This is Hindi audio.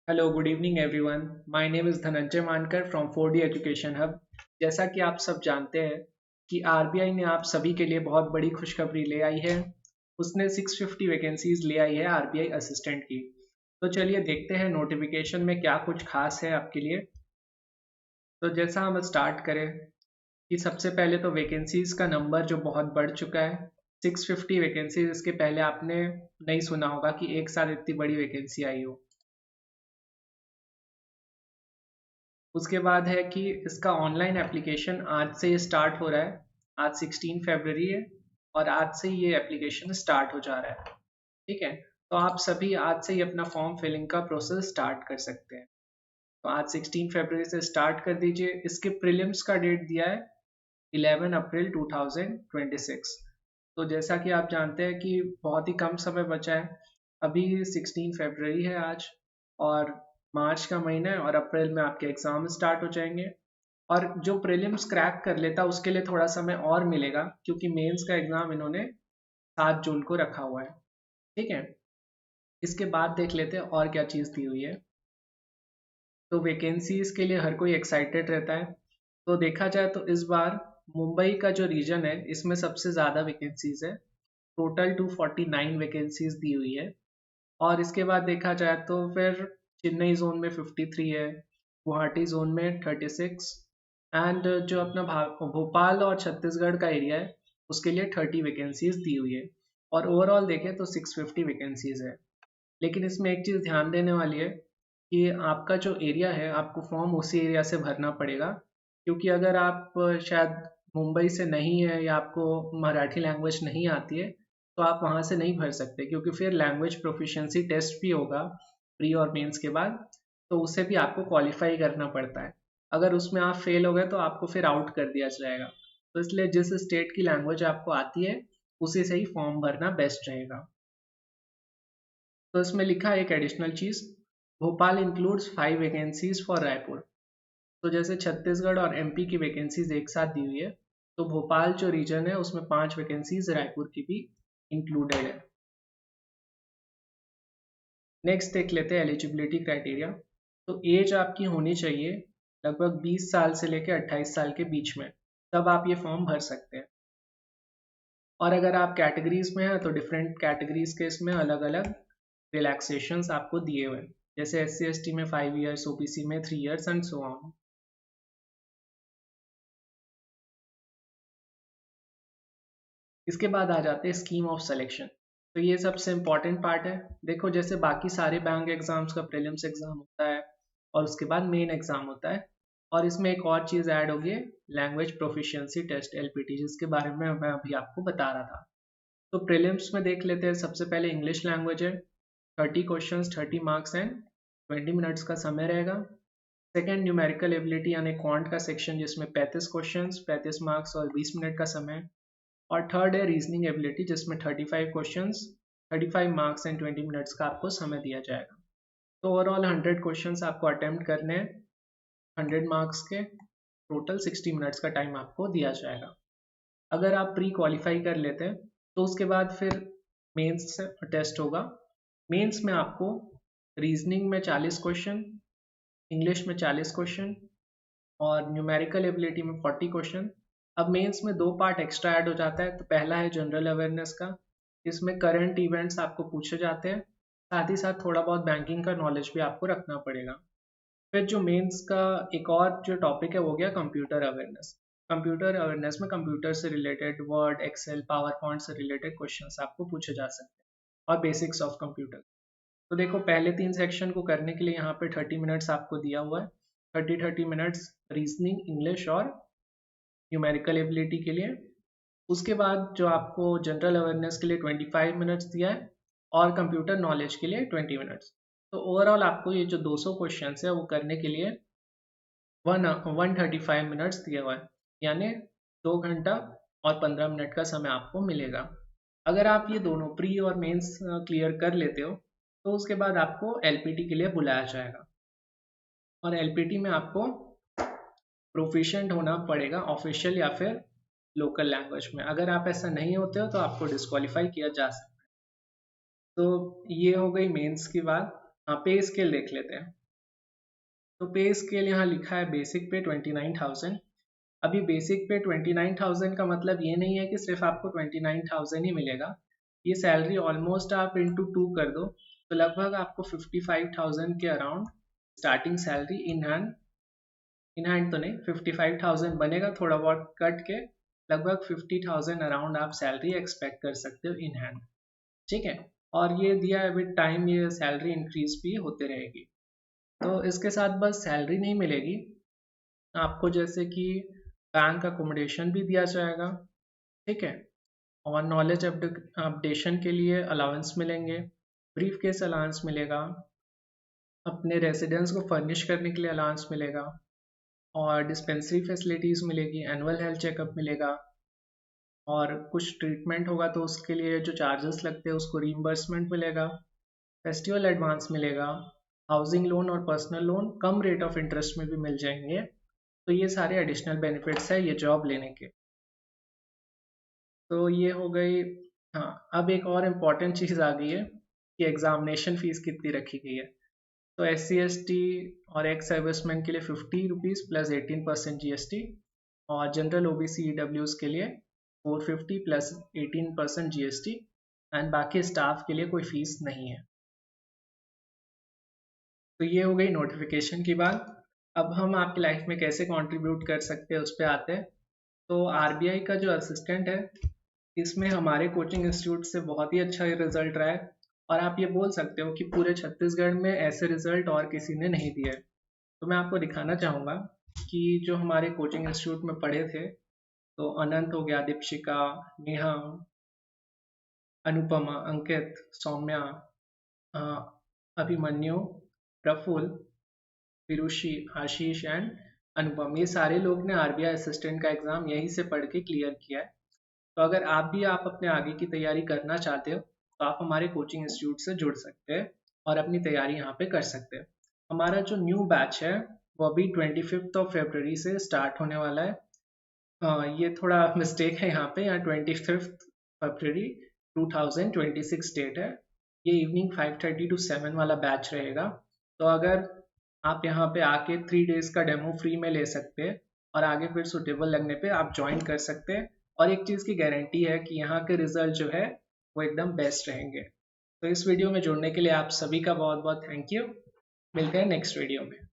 Hello good evening everyone. My name is Dhananjay मानकर फ्रॉम 4D एजुकेशन हब। जैसा कि आप सब जानते हैं कि आरबीआई ने आप सभी के लिए बहुत बड़ी खुशखबरी ले आई है। उसने 650 वैकेंसीज ले आई है आरबीआई असिस्टेंट की। तो चलिए देखते हैं नोटिफिकेशन में क्या कुछ खास है आपके लिए। तो जैसा हम स्टार्ट करें कि सबसे पहले तो वैकेंसीज का नंबर जो बहुत बढ़ चुका है, 650 वैकेंसीज। इसके पहले आपने नहीं सुना होगा कि एक साथ इतनी बड़ी वैकेंसी आई हो। उसके बाद है कि इसका ऑनलाइन एप्लीकेशन आज से स्टार्ट हो रहा है। आज 16 फरवरी है और आज से ये एप्लीकेशन स्टार्ट हो जा रहा है। ठीक है, तो आप सभी आज से ही अपना फॉर्म फिलिंग का प्रोसेस स्टार्ट कर सकते हैं। तो आज 16 फरवरी से स्टार्ट कर दीजिए। इसके प्रीलिम्स का डेट दिया है 11 अप्रैल 2026। तो जैसा कि आप जानते हैं कि बहुत ही कम समय बचा है। अभी 16 फरवरी है आज, और मार्च का महीना है और अप्रैल में आपके एग्ज़ाम स्टार्ट हो जाएंगे। और जो प्रीलिम्स क्रैक कर लेता उसके लिए थोड़ा समय और मिलेगा, क्योंकि मेंस का एग्ज़ाम इन्होंने 7 जून को रखा हुआ है। ठीक है, इसके बाद देख लेते हैं और क्या चीज़ दी हुई है। तो वैकेंसीज के लिए हर कोई एक्साइटेड रहता है। तो देखा जाए तो इस बार मुंबई का जो रीजन है इसमें सबसे ज़्यादा वैकेंसीज है। टोटल 249 वैकेंसीज दी हुई है। और इसके बाद देखा जाए तो फिर चेन्नई जोन में 53 है, गुवाहाटी जोन में 36, एंड जो अपना भोपाल और छत्तीसगढ़ का एरिया है उसके लिए 30 वैकेंसीज दी हुई है। और ओवरऑल देखें तो 650 वैकेंसीज है। लेकिन इसमें एक चीज़ ध्यान देने वाली है कि आपका जो एरिया है आपको फॉर्म उसी एरिया से भरना पड़ेगा। क्योंकि अगर आप शायद मुंबई से नहीं है या आपको मराठी लैंग्वेज नहीं आती है, तो आप वहाँ से नहीं भर सकते, क्योंकि फिर लैंग्वेज प्रोफिशिएंसी टेस्ट भी होगा प्री और मेंस के बाद। तो उसे भी आपको क्वालिफाई करना पड़ता है। अगर उसमें आप फेल हो गए तो आपको फिर आउट कर दिया जाएगा। तो इसलिए जिस स्टेट की लैंग्वेज आपको आती है उसी से ही फॉर्म भरना बेस्ट रहेगा। तो इसमें लिखा है एक additional cheese, Bhopal includes 5 vacancies for Raipur. तो जैसे छत्तीसगढ़ और एमपी की वैकेंसीज एक साथ दी हुई है, तो भोपाल जो रीजन है उसमें 5 वैकेंसीज रायपुर की भी इंक्लूडेड है। नेक्स्ट देख लेते हैं एलिजिबिलिटी क्राइटेरिया। तो एज आपकी होनी चाहिए लगभग 20 साल से लेकर 28 साल के बीच में, तब आप ये फॉर्म भर सकते हैं। और अगर आप कैटेगरीज में हैं तो डिफरेंट कैटेगरीज के इसमें अलग अलग रिलैक्सेशंस आपको दिए हुए हैं। जैसे SC/ST में 5 ईयर्स, OBC में 3 ईयर्स एंड सो ऑन। इसके बाद आ जाते हैं स्कीम ऑफ सिलेक्शन। तो ये सबसे इम्पॉर्टेंट पार्ट है। देखो, जैसे बाकी सारे बैंक एग्जाम्स का प्रीलिम्स एग्जाम होता है और उसके बाद मेन एग्जाम होता है, और इसमें एक और चीज़ ऐड होगी, लैंग्वेज प्रोफिशिएंसी टेस्ट LPT, जिसके बारे में मैं अभी आपको बता रहा था। तो प्रीलिम्स में देख लेते हैं। सबसे पहले इंग्लिश लैंग्वेज है, 30 क्वेश्चंस, 30 मार्क्स एंड 20 मिनट्स का समय रहेगा। सेकेंड, न्यूमेरिकल एबिलिटी यानी क्वांट का सेक्शन, जिसमें 35 क्वेश्चंस, 35 मार्क्स और 20 मिनट का समय है। और थर्ड है रीजनिंग एबिलिटी, जिसमें 35 क्वेश्चंस, 35 मार्क्स एंड 20 मिनट्स का आपको समय दिया जाएगा। तो ओवरऑल 100 क्वेश्चंस आपको अटेम्प्ट करने हैं, 100 मार्क्स के। टोटल 60 मिनट्स का टाइम आपको दिया जाएगा। अगर आप प्री क्वालिफाई कर लेते हैं तो उसके बाद फिर मेंस टेस्ट होगा। मेंस में आपको रीजनिंग में 40 क्वेश्चन, इंग्लिश में 40 क्वेश्चन और न्यूमेरिकल एबिलिटी में 40 क्वेश्चन। अब मेंस में दो पार्ट एक्स्ट्रा ऐड हो जाता है। तो पहला है जनरल अवेयरनेस का, इसमें करंट इवेंट्स आपको पूछे जाते हैं, साथ ही साथ थोड़ा बहुत बैंकिंग का नॉलेज भी आपको रखना पड़ेगा। फिर जो मेंस का एक और जो टॉपिक है वो गया कंप्यूटर अवेयरनेस। कंप्यूटर अवेयरनेस में कंप्यूटर से related Word, Excel, PowerPoint से रिलेटेड क्वेश्चंस आपको पूछे जा सकते हैं, और बेसिक्स ऑफ कंप्यूटर। तो देखो, पहले 3 सेक्शन को करने के लिए यहाँ पे 30 मिनट्स आपको दिया हुआ है। 30 मिनट्स रीजनिंग, इंग्लिश और न्यूमेरिकल एबिलिटी के लिए। उसके बाद जो आपको जनरल अवेयरनेस के लिए 25 मिनट्स दिया है, और कंप्यूटर नॉलेज के लिए 20 मिनट्स। तो ओवरऑल आपको ये जो 200 क्वेश्चन है वो करने के लिए 135 मिनट्स दिया हुआ है, यानी 2 घंटा और 15 मिनट का समय आपको मिलेगा। अगर आप ये दोनों प्री और मेंस क्लियर कर लेते हो तो उसके बाद आपको LPT के लिए बुलाया जाएगा। और LPT में आपको प्रोफिशिएंट होना पड़ेगा ऑफिशियल या फिर लोकल लैंग्वेज में। अगर आप ऐसा नहीं होते हो तो आपको डिस्क्वालीफाई किया जा सकता है। तो ये हो गई मेंस की बात। हाँ, पे स्केल देख लेते हैं। तो पे स्केल यहाँ लिखा है बेसिक पे 29,000। अभी बेसिक पे 29,000 का मतलब ये नहीं है कि सिर्फ आपको 29,000 ही मिलेगा। ये सैलरी ऑलमोस्ट आप इंटू 2 कर दो तो लगभग आपको 55,000 के around starting salary in hand तो नहीं, 55,000 बनेगा, थोड़ा बहुत कट के लगभग 50,000 अराउंड आप सैलरी एक्सपेक्ट कर सकते हो इन हैंड। ठीक है, और ये दिया है विद टाइम ये सैलरी इंक्रीज भी होते रहेगी। तो इसके साथ बस सैलरी नहीं मिलेगी आपको, जैसे कि बैंक अकोमोडेशन भी दिया जाएगा। ठीक है, और नॉलेज अपडेशन के लिए अलाउंस मिलेंगे, ब्रीफ केस अलाउंस मिलेगा, अपने रेजिडेंस को फर्निश करने के लिए अलाउंस मिलेगा, और डिस्पेंसरी फैसिलिटीज़ मिलेगी, एनुअल हेल्थ चेकअप मिलेगा, और कुछ ट्रीटमेंट होगा तो उसके लिए जो चार्जेस लगते हैं उसको रीइंबर्समेंट मिलेगा, फेस्टिवल एडवांस मिलेगा, हाउसिंग लोन और personal loan come rate of interest में भी मिल जाएंगे। तो ये सारे एडिशनल बेनिफिट्स है ये जॉब लेने के। तो ये हो गई। हाँ, अब एक और इम्पॉर्टेंट चीज़ आ गई है कि एग्जामिनेशन फ़ीस कितनी रखी गई है। तो SC/ST और एक्स सर्विसमैन के लिए 50 रुपीज़ प्लस 18% GST, और जनरल OBC EWs के लिए 450 प्लस 18% GST, एंड बाकी स्टाफ के लिए कोई फीस नहीं है। तो ये हो गई नोटिफिकेशन की बात। अब हम आपकी लाइफ में कैसे कंट्रीब्यूट कर सकते हैं उस पर आते हैं। तो RBI का जो असिस्टेंट है, इसमें हमारे कोचिंग इंस्टीट्यूट से बहुत ही अच्छा रिजल्ट रहा है, और आप ये बोल सकते हो कि पूरे छत्तीसगढ़ में ऐसे रिजल्ट और किसी ने नहीं दिए। तो मैं आपको दिखाना चाहूँगा कि जो हमारे कोचिंग इंस्टीट्यूट में पढ़े थे, तो अनंत हो गया, दीपशिका, नेहा, अनुपमा, अंकित, सौम्या, अ, अभिमन्यु, प्रफुल्ल, विरुषि, आशीष एंड अनुपम, ये सारे लोग ने RBI असिस्टेंट का एग्ज़ाम यहीं से पढ़ के क्लियर किया है। तो अगर आप अपने आगे की तैयारी करना चाहते हो तो आप हमारे कोचिंग इंस्टीट्यूट से जुड़ सकते हैं और अपनी तैयारी यहाँ पे कर सकते हैं। हमारा जो न्यू बैच है वो अभी 25 फरवरी से स्टार्ट होने वाला है। ये थोड़ा मिस्टेक है यहाँ 25 फरवरी 2026 डेट है। ये इवनिंग 5:30 to 7 वाला बैच रहेगा। तो अगर आप यहाँ पे आके 3 डेज का डेमो फ्री में ले सकते हैं, और आगे फिर सुटेबल लगने पे आप ज्वाइन कर सकते हैं। और एक चीज़ की गारंटी है कि यहाँ के रिजल्ट जो है वो एकदम बेस्ट रहेंगे। तो इस वीडियो में जुड़ने के लिए आप सभी का बहुत बहुत थैंक यू। मिलते हैं नेक्स्ट वीडियो में।